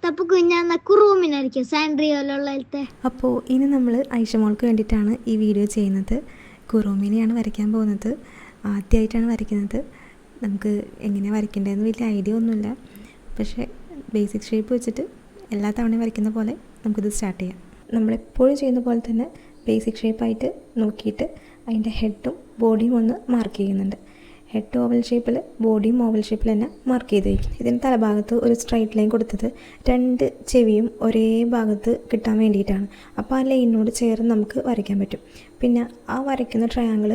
തപ്പ് കുഞ്ഞാന്ന കുറൂമിനായിരിക്കും സാൻഡ്രിയോലുള്ളത്തെ. അപ്പോൾ ഇനി നമ്മൾ ഐഷമോൾക്ക് വേണ്ടിയിട്ടാണ് ഈ വീഡിയോ ചെയ്യുന്നത്. കുറൂമിനെയാണ് വരയ്ക്കാൻ പോകുന്നത്. ആദ്യമായിട്ടാണ് വരയ്ക്കുന്നത്. നമുക്ക് എങ്ങനെയാണ് വരയ്ക്കേണ്ടതെന്ന് വലിയ ഐഡിയ ഒന്നുമില്ല. പക്ഷേ ബേസിക് ഷേപ്പ് വെച്ചിട്ട് എല്ലാ തവണയും വരയ്ക്കുന്ന പോലെ നമുക്കിത് സ്റ്റാർട്ട് ചെയ്യാം. നമ്മളെപ്പോഴും ചെയ്യുന്ന പോലെ തന്നെ ബേസിക് ഷേപ്പായിട്ട് നോക്കിയിട്ട് അതിൻ്റെ ഹെഡും ബോഡിയും ഒന്ന് മാർക്ക് ചെയ്യുന്നുണ്ട്. ഹെഡ് ഓവൽ ഷേപ്പിൽ, ബോഡിയും ഓവൽ ഷേപ്പിൽ തന്നെ മാർക്ക് ചെയ്ത് വയ്ക്കും. ഇതിന് തലഭാഗത്ത് ഒരു സ്ട്രൈറ്റ് ലൈൻ കൊടുത്തത് 2 ചെവിയും ഒരേ ഭാഗത്ത് കിട്ടാൻ വേണ്ടിയിട്ടാണ്. അപ്പോൾ ആ ലൈനിനോട് ചേർന്ന് നമുക്ക് വരയ്ക്കാൻ പറ്റും. പിന്നെ ആ വരയ്ക്കുന്ന ട്രയാങ്കിൾ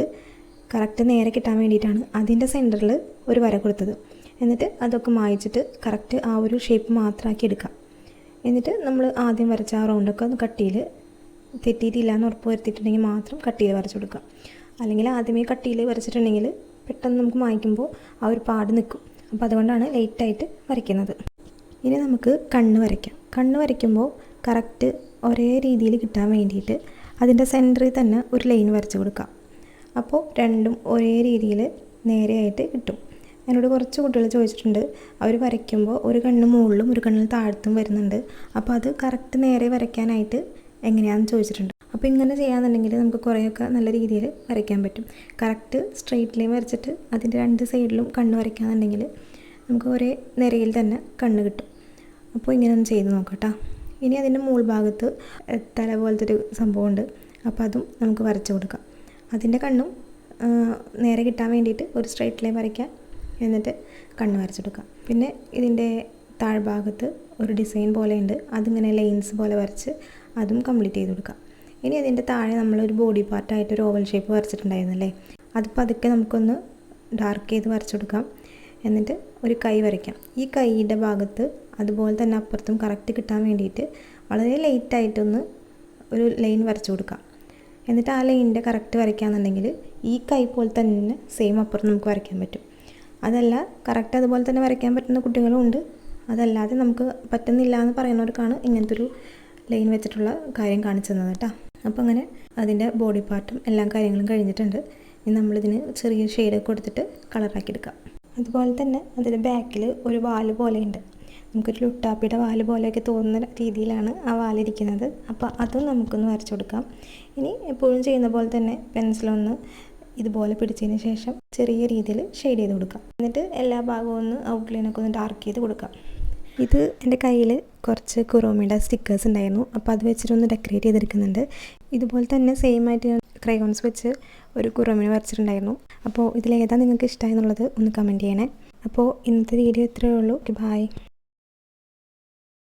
കറക്റ്റ് നേരെ കിട്ടാൻ വേണ്ടിയിട്ടാണ് അതിൻ്റെ സെൻറ്ററിൽ ഒരു വര കൊടുത്തത്. എന്നിട്ട് അതൊക്കെ മായ്ച്ചിട്ട് കറക്റ്റ് ആ ഒരു ഷേപ്പ് മാത്രമാക്കി എടുക്കാം. എന്നിട്ട് നമ്മൾ ആദ്യം വരച്ച ആ റൗണ്ടൊക്കെ ഒന്ന് കട്ടിയിൽ തെറ്റിയിട്ടില്ല എന്ന് ഉറപ്പ് വരുത്തിയിട്ടുണ്ടെങ്കിൽ മാത്രം കട്ടിയിൽ വരച്ചു കൊടുക്കാം. അല്ലെങ്കിൽ ആദ്യമേ കട്ടിയിൽ വരച്ചിട്ടുണ്ടെങ്കിൽ പെട്ടെന്ന് നമുക്ക് മായ്ക്കുമ്പോൾ ആ ഒരു പാട് നിൽക്കും. അപ്പോൾ അതുകൊണ്ടാണ് ലൈറ്റായിട്ട് വരയ്ക്കുന്നത്. ഇനി നമുക്ക് കണ്ണ് വരയ്ക്കാം. കണ്ണ് വരയ്ക്കുമ്പോൾ കറക്റ്റ് ഒരേ രീതിയിൽ കിട്ടാൻ വേണ്ടിയിട്ട് അതിൻ്റെ സെൻറ്ററിൽ തന്നെ ഒരു ലൈൻ വരച്ച് കൊടുക്കാം. അപ്പോൾ രണ്ടും ഒരേ രീതിയിൽ നേരെയായിട്ട് കിട്ടും. എന്നോട് കുറച്ച് കുട്ടികൾ ചോദിച്ചിട്ടുണ്ട്, അവർ വരയ്ക്കുമ്പോൾ ഒരു കണ്ണ് മുകളിലും ഒരു കണ്ണിൽ താഴത്തും വരുന്നുണ്ട്, അപ്പോൾ അത് കറക്റ്റ് നേരെ വരയ്ക്കാനായിട്ട് എങ്ങനെയാണെന്ന് ചോദിച്ചിട്ടുണ്ട്. അപ്പോൾ ഇങ്ങനെ ചെയ്യാന്നുണ്ടെങ്കിൽ നമുക്ക് കുറേയൊക്കെ നല്ല രീതിയിൽ വരയ്ക്കാൻ പറ്റും. കറക്റ്റ് സ്ട്രെയിറ്റ് ലൈൻ വരച്ചിട്ട് അതിൻ്റെ 2 സൈഡിലും കണ്ണ് വരയ്ക്കാന്നുണ്ടെങ്കിൽ നമുക്ക് ഒരേ നിരയിൽ തന്നെ കണ്ണ് കിട്ടും. അപ്പോൾ ഇങ്ങനെ ഒന്ന് ചെയ്ത് നോക്കാം കേട്ടോ. ഇനി അതിൻ്റെ മുകൾ ഭാഗത്ത് തല പോലത്തെ ഒരു സംഭവമുണ്ട്. അപ്പോൾ അതും നമുക്ക് വരച്ച് കൊടുക്കാം. അതിൻ്റെ കണ്ണും നേരെ കിട്ടാൻ വേണ്ടിയിട്ട് ഒരു സ്ട്രെയിറ്റ് ലൈൻ വരയ്ക്കാം, എന്നിട്ട് കണ്ണ് വരച്ചെടുക്കാം. പിന്നെ ഇതിൻ്റെ താഴ്ഭാഗത്ത് ഒരു ഡിസൈൻ പോലെയുണ്ട്, അതിങ്ങനെ ലൈൻസ് പോലെ വരച്ച് അതും കംപ്ലീറ്റ് ചെയ്ത് കൊടുക്കാം. ഇനി അതിൻ്റെ താഴെ നമ്മളൊരു ബോഡി പാർട്ടായിട്ട് ഒരു ഓവൽ ഷേപ്പ് വരച്ചിട്ടുണ്ടായിരുന്നല്ലേ, അത് പതുക്കെ നമുക്കൊന്ന് ഡാർക്ക് ചെയ്ത് വരച്ചു കൊടുക്കാം. എന്നിട്ട് ഒരു കൈ വരയ്ക്കാം. ഈ കൈയുടെ ഭാഗത്ത് അതുപോലെ തന്നെ അപ്പുറത്തും കറക്റ്റ് കിട്ടാൻ വേണ്ടിയിട്ട് വളരെ ലൈറ്റായിട്ടൊന്ന് ഒരു ലൈൻ വരച്ചു കൊടുക്കാം. എന്നിട്ട് ആ ലൈനിൻ്റെ കറക്റ്റ് വരയ്ക്കാമെന്നുണ്ടെങ്കിൽ ഈ കൈ പോലെ തന്നെ സെയിം അപ്പുറത്ത് നമുക്ക് വരയ്ക്കാൻ പറ്റും. അതല്ല കറക്റ്റ് അതുപോലെ തന്നെ വരയ്ക്കാൻ പറ്റുന്ന കുട്ടികളും ഉണ്ട്. അതല്ലാതെ നമുക്ക് പറ്റുന്നില്ല എന്ന് പറയുന്നവർക്കാണ് ഇങ്ങനത്തെ ഒരു ലൈൻ വെച്ചിട്ടുള്ള കാര്യം കാണിച്ചു തന്നത് കേട്ടോ. അപ്പോൾ അങ്ങനെ അതിൻ്റെ ബോഡി പാർട്ടും എല്ലാ കാര്യങ്ങളും കഴിഞ്ഞിട്ടുണ്ട്. ഇനി നമ്മളിതിന് ചെറിയ ഷെയ്ഡ് കൊടുത്തിട്ട് കളറാക്കി എടുക്കാം. അതുപോലെ തന്നെ അതിൻ്റെ ബാക്കിൽ ഒരു വാല് പോലെയുണ്ട്. നമുക്കൊരു ലുട്ടാപ്പിയുടെ വാല് പോലെയൊക്കെ തോന്നുന്ന രീതിയിലാണ് ആ വാലിരിക്കുന്നത്. അപ്പോൾ അതും നമുക്കൊന്ന് വരച്ചു കൊടുക്കാം. ഇനി എപ്പോഴും ചെയ്യുന്ന പോലെ തന്നെ പെൻസിലൊന്ന് ഇതുപോലെ പിടിച്ചതിന് ശേഷം ചെറിയ രീതിയിൽ ഷെയ്ഡ് ചെയ്ത് കൊടുക്കാം. എന്നിട്ട് എല്ലാ ഭാഗവും ഒന്ന് ഔട്ട്ലൈനൊക്കെ ഒന്ന് ഡാർക്ക് ചെയ്ത് കൊടുക്കാം. ഇത് എൻ്റെ കയ്യിൽ കുറച്ച് കുറോമിയുടെ സ്റ്റിക്കേഴ്സ് ഉണ്ടായിരുന്നു, അപ്പോൾ അത് വെച്ചിട്ടൊന്ന് ഡെക്കറേറ്റ് ചെയ്തെടുക്കുന്നുണ്ട്. ഇതുപോലെ തന്നെ സെയിം ആയിട്ട് ഞാൻ ക്രയോൺസ് വെച്ച് ഒരു കുറോമിനെ വരച്ചിട്ടുണ്ടായിരുന്നു. അപ്പോൾ ഇതിലേതാണ് നിങ്ങൾക്ക് ഇഷ്ടമായെന്നുള്ളത് ഒന്ന് കമൻറ്റ് ചെയ്യണേ. അപ്പോൾ ഇന്നത്തെ വീഡിയോ ഇത്രയേ ഉള്ളൂ. ബൈ.